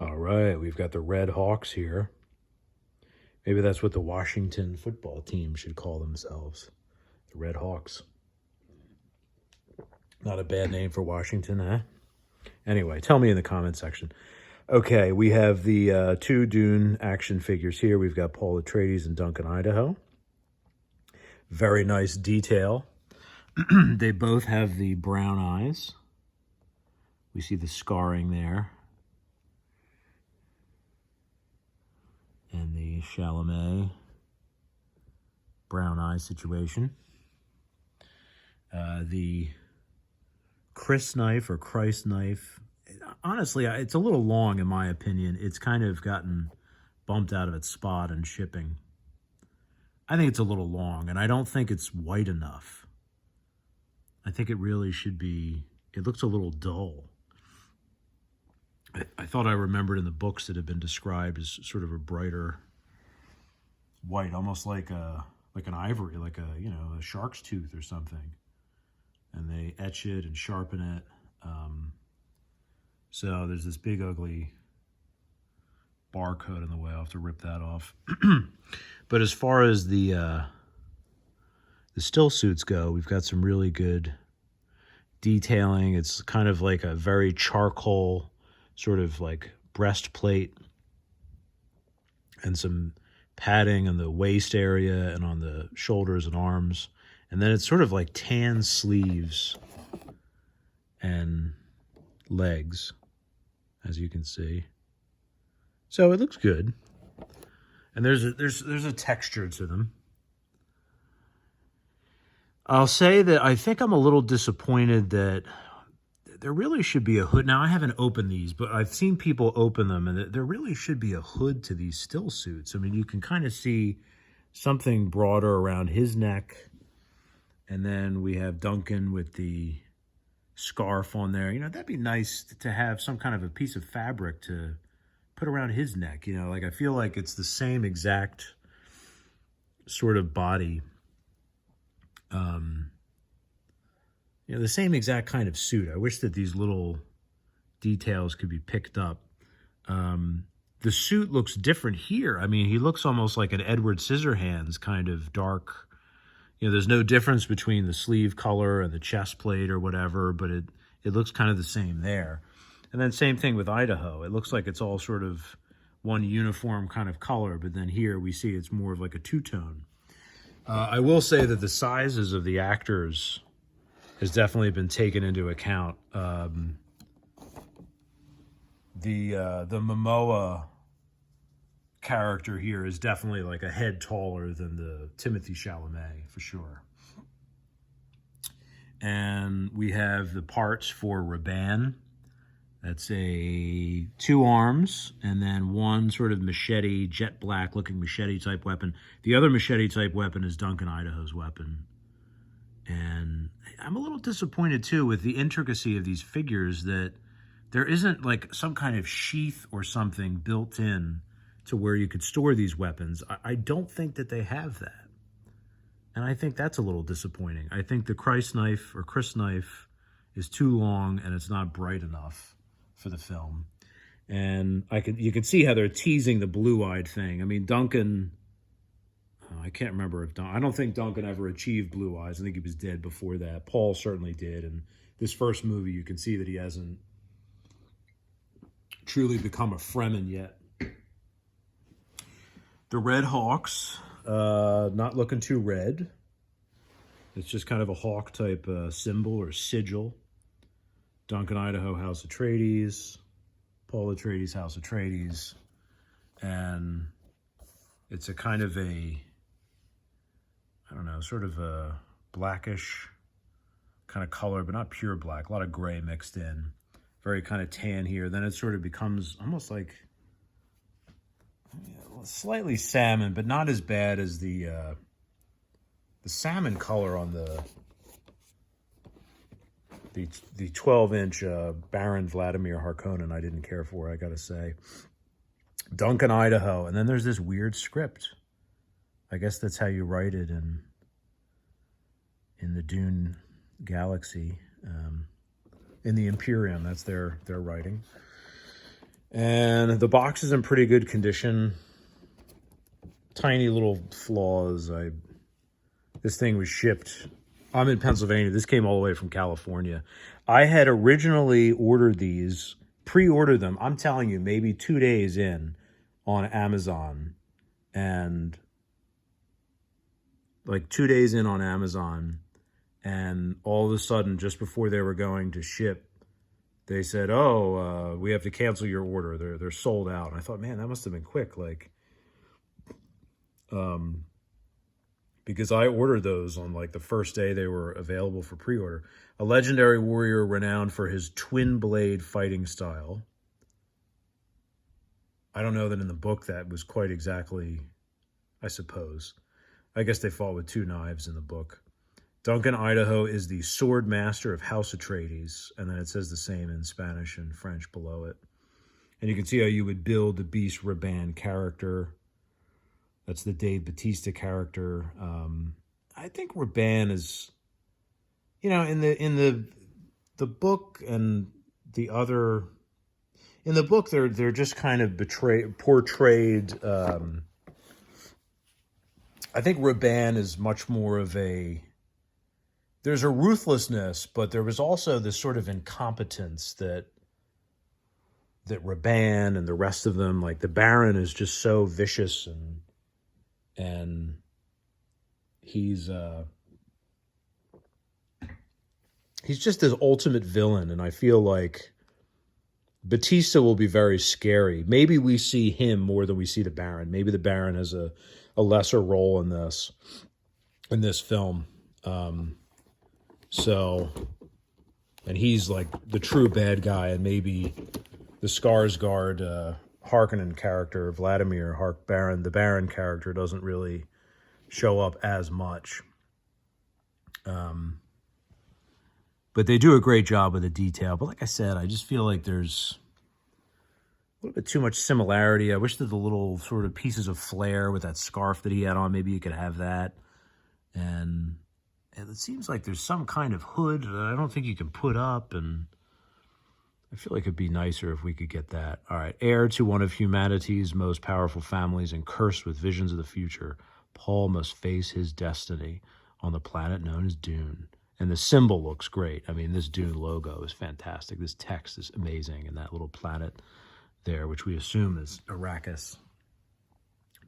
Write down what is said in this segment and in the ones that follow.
All right, we've got the Red Hawks here. Maybe that's what the Washington football team should call themselves. The Red Hawks. Not a bad name for Washington, huh? Anyway, tell me in the comment section. Okay, we have the two Dune action figures here. We've got Paul Atreides and Duncan, Idaho. Very nice detail. They both have the brown eyes. We see the scarring there. And the Chalamet brown eye situation. The Chris knife or Christ knife, honestly, it's a little long in my opinion. It's kind of gotten bumped out of its spot in shipping. I think it's a little long, and I don't think it's white enough. I think it really should be, it looks a little dull. I thought I remembered in the books that have been described as sort of a brighter white, almost like an ivory, like a shark's tooth or something. And they etch it and sharpen it. So there's this big ugly barcode in the way. I'll have to rip that off. But as far as the still suits go, we've got some really good detailing. It's kind of like a very charcoal sort of like breastplate and some padding on the waist area and on the shoulders and arms. And then it's sort of like tan sleeves and legs, as you can see. So it looks good. And there's a texture to them. I'll say that I think I'm a little disappointed that there really should be a hood. Now, I haven't opened these, but I've seen people open them, and there really should be a hood to these still suits. I mean, you can kind of see something broader around his neck. And then we have Duncan with the scarf on there. That'd be nice to have some kind of a piece of fabric to put around his neck. Like I feel like it's the same exact sort of body. The same exact kind of suit. I wish that these little details could be picked up. The suit looks different here. I mean, he looks almost like an Edward Scissorhands kind of dark. There's no difference between the sleeve color and the chest plate or whatever, but it looks kind of the same there. And then same thing with Idaho. It looks like it's all sort of one uniform kind of color, but then here we see it's more of like a two-tone. I will say that the sizes of the actors has definitely been taken into account. The Momoa character here is definitely like a head taller than the Timothy Chalamet, for sure. And we have the parts for Raban. That's two arms, and then one sort of machete, jet black looking machete type weapon. The other machete type weapon is Duncan Idaho's weapon. And I'm a little disappointed too with the intricacy of these figures that there isn't like some kind of sheath or something built in to where you could store these weapons. I don't think that they have that. And I think that's a little disappointing. I think the Christ knife or Chris knife is too long and it's not bright enough for the film. And you can see how they're teasing the blue-eyed thing. I mean, Duncan, I can't remember if I don't think Duncan ever achieved blue eyes. I think he was dead before that. Paul certainly did. And this first movie, you can see that he hasn't truly become a Fremen yet. The Red Hawks, not looking too red. It's just kind of a hawk type symbol or sigil. Duncan, Idaho, House Atreides. Paul Atreides, House Atreides. And it's a kind of a, I don't know, sort of a blackish kind of color, but not pure black. A lot of gray mixed in. Very kind of tan here. Then it sort of becomes almost like slightly salmon, but not as bad as the salmon color on the 12-inch Baron Vladimir Harkonnen. I didn't care for, I gotta say. Duncan, Idaho, and then there's this weird script. I guess that's how you write it in the Dune galaxy. In the Imperium, that's their writing. And the box is in pretty good condition. Tiny little flaws. This thing was shipped. I'm in Pennsylvania. This came all the way from California. I had originally ordered these, pre-ordered them, I'm telling you, maybe 2 days in on Amazon. And like 2 days in on Amazon. And all of a sudden, just before they were going to ship, they said, "Oh, we have to cancel your order. They're sold out." And I thought, man, that must have been quick. Like, because I ordered those on like the first day they were available for pre-order. A legendary warrior renowned for his twin blade fighting style. I don't know that in the book that was quite exactly, I suppose. I guess they fought with 2 knives in the book. Duncan, Idaho is the sword master of House Atreides, and then it says the same in Spanish and French below it. And you can see how you would build the Beast Raban character. That's the Dave Bautista character. I think Raban is, you know, in the book and the other, in the book they're just kind of portrayed. I think Raban is much more of a. There's a ruthlessness, but there was also this sort of incompetence that Raban and the rest of them, like the Baron, is just so vicious and he's just this ultimate villain, and I feel like Batista will be very scary. Maybe we see him more than we see the Baron. Maybe the Baron has a lesser role in this film. So, and he's like the true bad guy, and maybe the Skarsgård Harkonnen character, Vladimir the Baron character, doesn't really show up as much. But they do a great job with the detail. But like I said, I just feel like there's a little bit too much similarity. I wish that the little sort of pieces of flair with that scarf that he had on, maybe you could have that. And it seems like there's some kind of hood that I don't think you can put up, and I feel like it'd be nicer if we could get that. All right, heir to one of humanity's most powerful families and cursed with visions of the future, Paul must face his destiny on the planet known as Dune. And the symbol looks great. I mean, this Dune logo is fantastic. This text is amazing, and that little planet there, which we assume is Arrakis,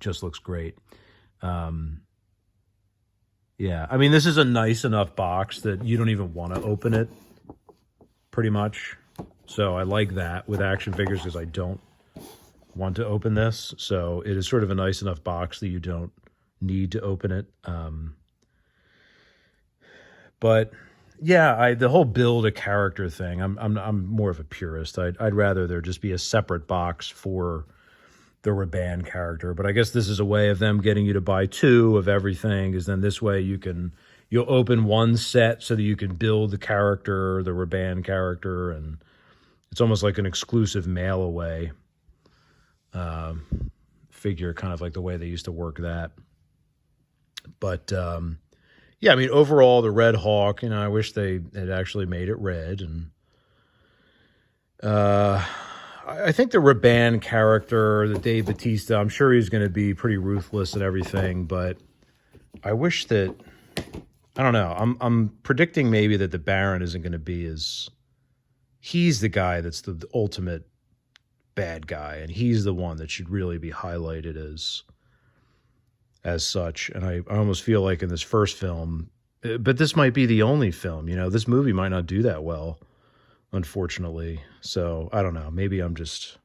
just looks great. Yeah, I mean, this is a nice enough box that you don't even want to open it, pretty much. So I like that with action figures because I don't want to open this. So it is sort of a nice enough box that you don't need to open it. But yeah, the whole build a character thing, I'm more of a purist. I'd rather there just be a separate box for the Raban character, but I guess this is a way of them getting you to buy 2 of everything, because then this way you'll open one set so that you can build the character, the Raban character, and it's almost like an exclusive mail away figure, kind of like the way they used to work that. But yeah, I mean, overall, the Red Hawk, you know, I wish they had actually made it red, and I think the Raban character, the Dave Bautista, I'm sure he's going to be pretty ruthless and everything, but I wish that, I don't know, I'm predicting maybe that the Baron isn't going to be he's the guy that's the ultimate bad guy, and he's the one that should really be highlighted as such. And I almost feel like in this first film, but this might be the only film, you know, this movie might not do that well, unfortunately. So I don't know, maybe I'm just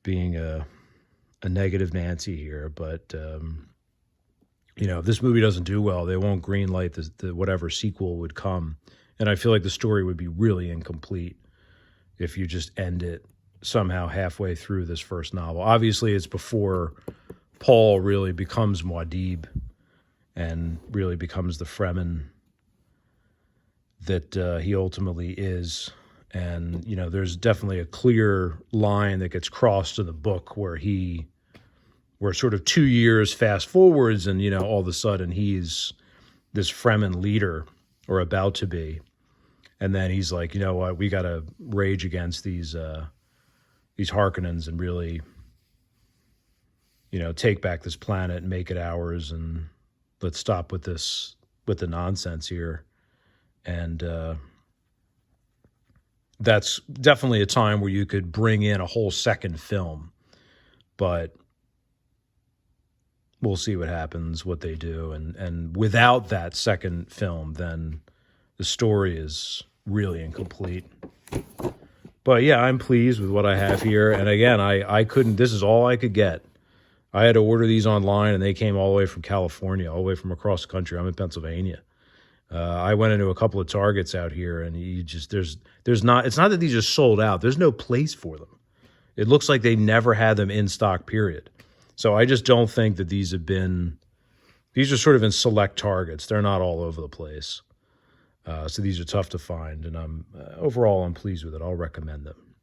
being a negative Nancy here, but you know, if this movie doesn't do well, they won't greenlight the whatever sequel would come. And I feel like the story would be really incomplete if you just end it somehow halfway through this first novel. Obviously, it's before Paul really becomes Muad'Dib and really becomes the Fremen that he ultimately is. And, you know, there's definitely a clear line that gets crossed in the book where sort of 2 years fast forwards and, you know, all of a sudden he's this Fremen leader, or about to be. And then he's like, you know what, we got to rage against these Harkonnens and really, take back this planet and make it ours, and let's stop with the nonsense here. And that's definitely a time where you could bring in a whole second film, but we'll see what happens, what they do. And without that second film, then the story is really incomplete. But yeah, I'm pleased with what I have here. And again, I couldn't, this is all I could get. I had to order these online, and they came all the way from California, all the way from across the country. I'm in Pennsylvania. I went into a couple of Targets out here, and there's not, it's not that these are sold out. There's no place for them. It looks like they never had them in stock, period. So I just don't think that these are sort of in select Targets. They're not all over the place. So these are tough to find, and overall I'm pleased with it. I'll recommend them.